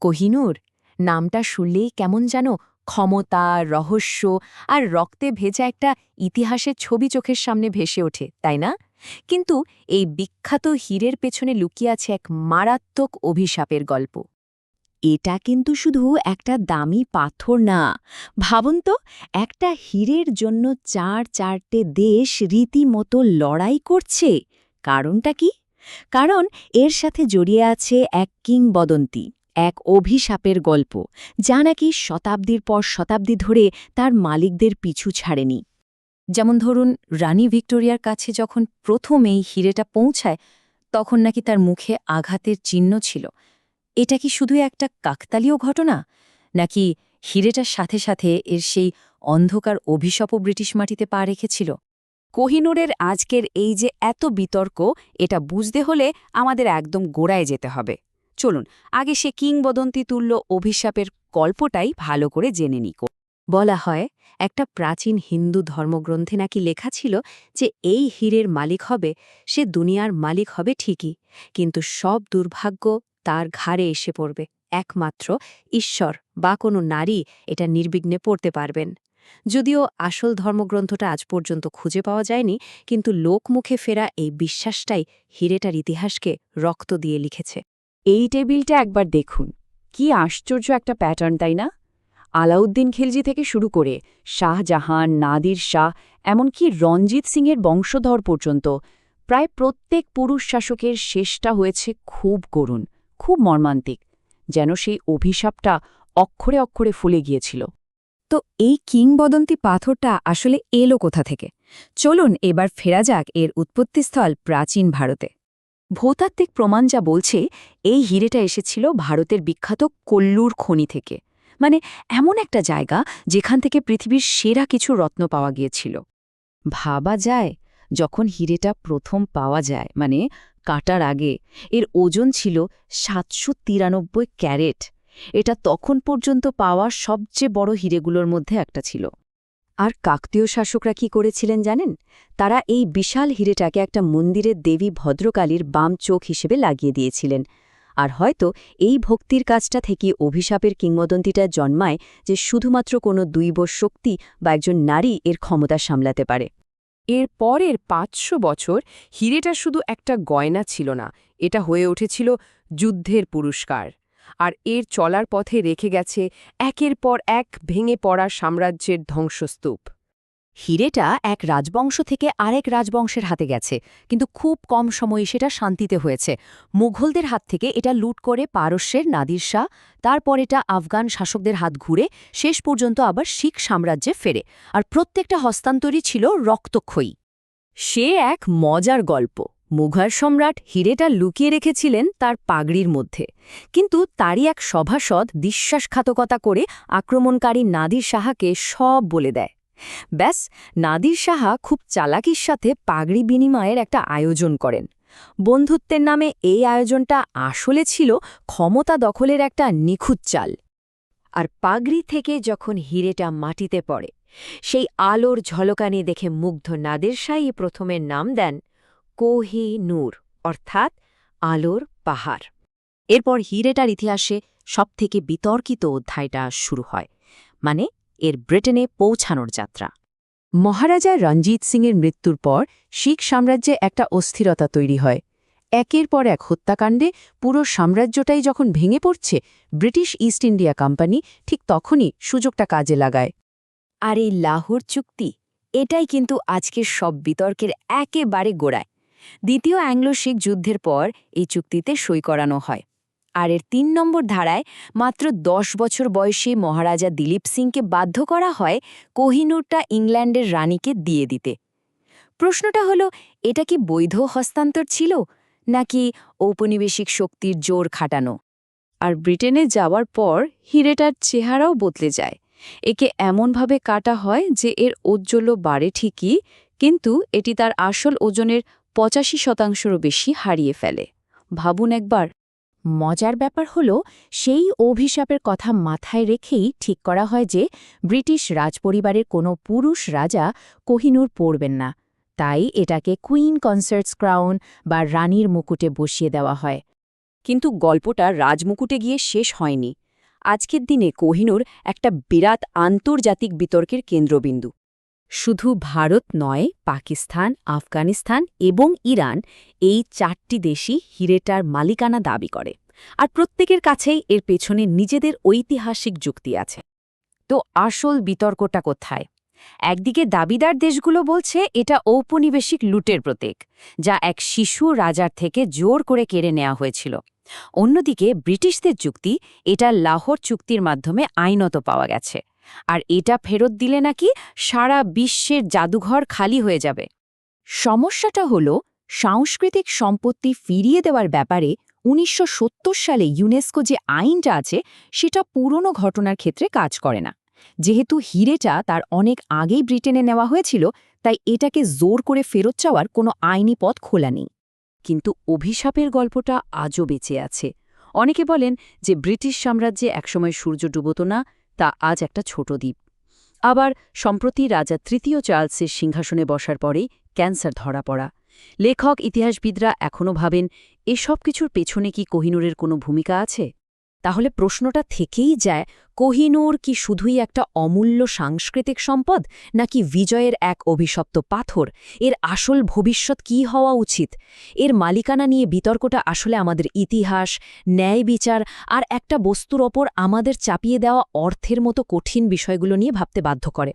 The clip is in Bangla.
কোহিনূর নামটা শুনলেই কেমন যেন ক্ষমতা, রহস্য আর রক্তে ভেজা একটা ইতিহাসের ছবি চোখের সামনে ভেসে ওঠে, তাই না? কিন্তু এই বিখ্যাত হীরের পেছনে লুকিয়ে আছে এক মারাত্মক অভিশাপের গল্প। এটা কিন্তু শুধু একটা দামি পাথর না। ভাবুন তো, একটা হীরের জন্য চারটে দেশ রীতিমতো লড়াই করছে। কারণটা কি? কারণ এর সাথে জড়িয়ে আছে এক কিংবদন্তি, এক অভিশাপের গল্প, যা নাকি শতাব্দীর পর শতাব্দী ধরে তার মালিকদের পিছু ছাড়েনি। যেমন ধরুন, রানী ভিক্টোরিয়ার কাছে যখন প্রথম এই হীরেটা পৌঁছায়, তখন নাকি তার মুখে আঘাতের চিহ্ন ছিল। এটা কি শুধু একটা কাকতালীয় ঘটনা, নাকি হীরেটার সাথে সাথে এর সেই অন্ধকার অভিশাপও ব্রিটিশ মাটিতে পা রেখেছিল? কোহিনূরের আজকের এই যে এত বিতর্ক, এটা বুঝতে হলে আমাদের একদম গোড়ায় যেতে হবে। চলুন আগে সে কিংবদন্তি তুল্য অভিশাপের গল্পটাই ভালো করে জেনে নিই। বলা হয়, একটা প্রাচীন হিন্দু ধর্মগ্রন্থে নাকি লেখা ছিল যে এই হীরের মালিক হবে, সে দুনিয়ার মালিক হবে ঠিকই, কিন্তু সব দুর্ভাগ্য তার ঘাড়ে এসে পড়বে। একমাত্র ঈশ্বর বা কোনো নারী এটা নির্বিঘ্নে পড়তে পারবেন। যদিও আসল ধর্মগ্রন্থটা আজ পর্যন্ত খুঁজে পাওয়া যায়নি, কিন্তু লোকমুখে ফেরা এই বিশ্বাসটাই হীরেটার ইতিহাসকে রক্ত দিয়ে লিখেছে। এই টেবিলটা একবার দেখুন, কি আশ্চর্য একটা প্যাটার্ন, তাই না? আলাউদ্দিন খিলজি থেকে শুরু করে শাহজাহান, নাদির শাহ, এমনকি রঞ্জিত সিংয়ের বংশধর পর্যন্ত প্রায় প্রত্যেক পুরুষ শাসকের শেষটা হয়েছে খুব করুণ, খুব মর্মান্তিক, যেন সেই অভিশাপটা অক্ষরে অক্ষরে ফুলে গিয়েছিল। তো এই কিংবদন্তি পাথরটা আসলে এলো কোথা থেকে? চলুন এবার ফেরা যাক এর উৎপত্তিস্থল প্রাচীন ভারতে। ভূতাত্ত্বিক প্রমাণ যা বলছে, এই হীরেটা এসেছিল ভারতের বিখ্যাত কোল্লুর খনি থেকে। মানে এমন একটা জায়গা যেখান থেকে পৃথিবীর সেরা কিছু রত্ন পাওয়া গিয়েছিল। ভাবা যায়, যখন হীরেটা প্রথম পাওয়া যায়, মানে কাটার আগে, এর ওজন ছিল ৭৯৩ ক্যারেট। এটা তখন পর্যন্ত পাওয়া সবচেয়ে বড় হীরেগুলোর মধ্যে একটা ছিল। আর কাকতীয় শাসকরা কি করেছিলেন জানেন? তারা এই বিশাল হীরেটাকে একটা মন্দিরের দেবী ভদ্রকালীর বাম চোখ হিসেবে লাগিয়ে দিয়েছিলেন। আর হয়তো এই ভক্তির কাজটা থেকে অভিশাপের কিংবদন্তিটা জন্মায় যে শুধুমাত্র কোনো দৈব শক্তি বা একজন নারী এর ক্ষমতা সামলাতে পারে। এর পরের ৫০০ বছর হীরেটা শুধু একটা গয়না ছিল না, এটা হয়ে উঠেছিল যুদ্ধের পুরস্কার। আর এর চলার পথে রেখে গেছে একের পর এক ভেঙে পড়া সাম্রাজ্যের ধ্বংসস্তূপ। হীরেটা এক রাজবংশ থেকে আরেক রাজবংশের হাতে গেছে, কিন্তু খুব কম সময়ে সেটা শান্তিতে হয়েছে। মুঘলদের হাত থেকে এটা লুট করে পারস্যের নাদির শাহ, তারপর এটা আফগান শাসকদের হাত ঘুরে শেষ পর্যন্ত আবার শিখ সাম্রাজ্যে ফেরে। আর প্রত্যেকটা হস্তান্তরই ছিল রক্তক্ষয়ী। সে এক মজার গল্প। মুঘল সম্রাট হীরেটা লুকিয়ে রেখেছিলেন তার পাগড়ির মধ্যে, কিন্তু তারই এক সভাসদ বিশ্বাসঘাতকতা করে আক্রমণকারী নাদির শাহকে সব বলে দেয়। ব্যাস, নাদির শাহ খুব চালাকির সাথে পাগড়ি বিনিময়ের একটা আয়োজন করেন। বন্ধুত্বের নামে এই আয়োজনটা আসলে ছিল ক্ষমতা দখলের একটা নিখুঁত চাল। আর পাগড়ি থেকে যখন হীরেটা মাটিতে পড়ে, সেই আলোর ঝলকানি দেখে মুগ্ধ নাদির শাহই প্রথমে নাম দেন কোহিনূর, অর্থাৎ আলোর পাহাড়। এরপর হীরেটার ইতিহাসে সবথেকে বিতর্কিত অধ্যায়টা শুরু হয়, মানে এর ব্রিটেনে পৌঁছানোর যাত্রা। মহারাজা রঞ্জিত সিংয়ের মৃত্যুর পর শিখ সাম্রাজ্যে একটা অস্থিরতা তৈরি হয়। একের পর এক হত্যাকাণ্ডে পুরো সাম্রাজ্যটাই যখন ভেঙে পড়ছে, ব্রিটিশ ইস্ট ইন্ডিয়া কোম্পানি ঠিক তখনই সুযোগটা কাজে লাগায়। আর এই লাহোর চুক্তি, এটাই কিন্তু আজকের সব বিতর্কের একেবারে গোড়ায়। দ্বিতীয় অ্যাংলো শিখ যুদ্ধের পর এই চুক্তিতে সই করানো হয়। আর এর ৩ নম্বর ধারায় মাত্র ১০ বছর বয়সী মহারাজা দিলীপ সিংকে বাধ্য করা হয় কোহিনূরটা ইংল্যান্ডের রানীকে দিয়ে দিতে। প্রশ্নটা হলো, এটা কি বৈধ হস্তান্তর ছিল, নাকি ঔপনিবেশিক শক্তির জোর খাটানো? আর ব্রিটেনে যাওয়ার পর হীরেটার চেহারাও বদলে যায়। একে এমনভাবে কাটা হয় যে এর ঔজ্জ্বল্য বাড়ে ঠিকই, কিন্তু এটি তার আসল ওজনের ৮৫% বেশি হারিয়ে ফেলে। ভাবুন একবার। মজার ব্যাপার হলো, সেই অভিশাপের কথা মাথায় রেখেই ঠিক করা হয় যে ব্রিটিশ রাজপরিবারের কোনো পুরুষ রাজা কোহিনূর পরবেন না। তাই এটাকে কুইন কনসার্টস ক্রাউন বা রানীর মুকুটে বসিয়ে দেওয়া হয়। কিন্তু গল্পটা রাজমুকুটে গিয়ে শেষ হয়নি। আজকের দিনে কোহিনূর একটা বিরাট আন্তর্জাতিক বিতর্কের কেন্দ্রবিন্দু। শুধু ভারত নয়, পাকিস্তান, আফগানিস্তান এবং ইরান এই 4টি দেশই হিরেটার মালিকানা দাবি করে, আর প্রত্যেকের কাছেই এর পেছনে নিজেদের ঐতিহাসিক যুক্তি আছে। তো আসল বিতর্কটা কোথায়? একদিকে দাবিদার দেশগুলো বলছে এটা ঔপনিবেশিক লুটের প্রতীক, যা এক শিশু রাজার থেকে জোর করে কেড়ে নেওয়া হয়েছিল। অন্যদিকে ব্রিটিশদের যুক্তি, এটা লাহোর চুক্তির মাধ্যমে আইনত পাওয়া গেছে, আর এটা ফেরত দিলে নাকি সারা বিশ্বের জাদুঘর খালি হয়ে যাবে। সমস্যাটা হল, সাংস্কৃতিক সম্পত্তি ফিরিয়ে দেওয়ার ব্যাপারে 1970 সালে ইউনেস্কো যে আইনটা আছে, সেটা পুরনো ঘটনার ক্ষেত্রে কাজ করে না। যেহেতু হিরেটা তার অনেক আগেই ব্রিটেনে নেওয়া হয়েছিল, তাই এটাকে জোর করে ফেরত চাওয়ার কোনো আইনি পথ খোলা নেই। কিন্তু অভিশাপের গল্পটা আজও বেঁচে আছে। অনেকে বলেন যে ব্রিটিশ সাম্রাজ্যে একসময় সূর্য ডুবত না, তা আজ একটা ছোট দ্বীপ। আবার সম্প্রতি রাজা তৃতীয় চার্লসের সিংহাসনে বসার পরেই ক্যান্সার ধরা পড়া। লেখক, ইতিহাসবিদরা এখনও ভাবেন, এসব কিছুর পেছনে কি কোহিনূরের কোনো ভূমিকা আছে? তাহলে প্রশ্নটা থেকেই যায়, কোহিনূর কি শুধুই একটা অমূল্য সাংস্কৃতিক সম্পদ, নাকি বিজয়ের এক অভিশপ্ত পাথর? এর আসল ভবিষ্যৎ কী হওয়া উচিত? এর মালিকানা নিয়ে বিতর্কটা আসলে আমাদের ইতিহাস, ন্যায় বিচার আর একটা বস্তুর ওপর আমাদের চাপিয়ে দেওয়া অর্থের মতো কঠিন বিষয়গুলো নিয়ে ভাবতে বাধ্য করে।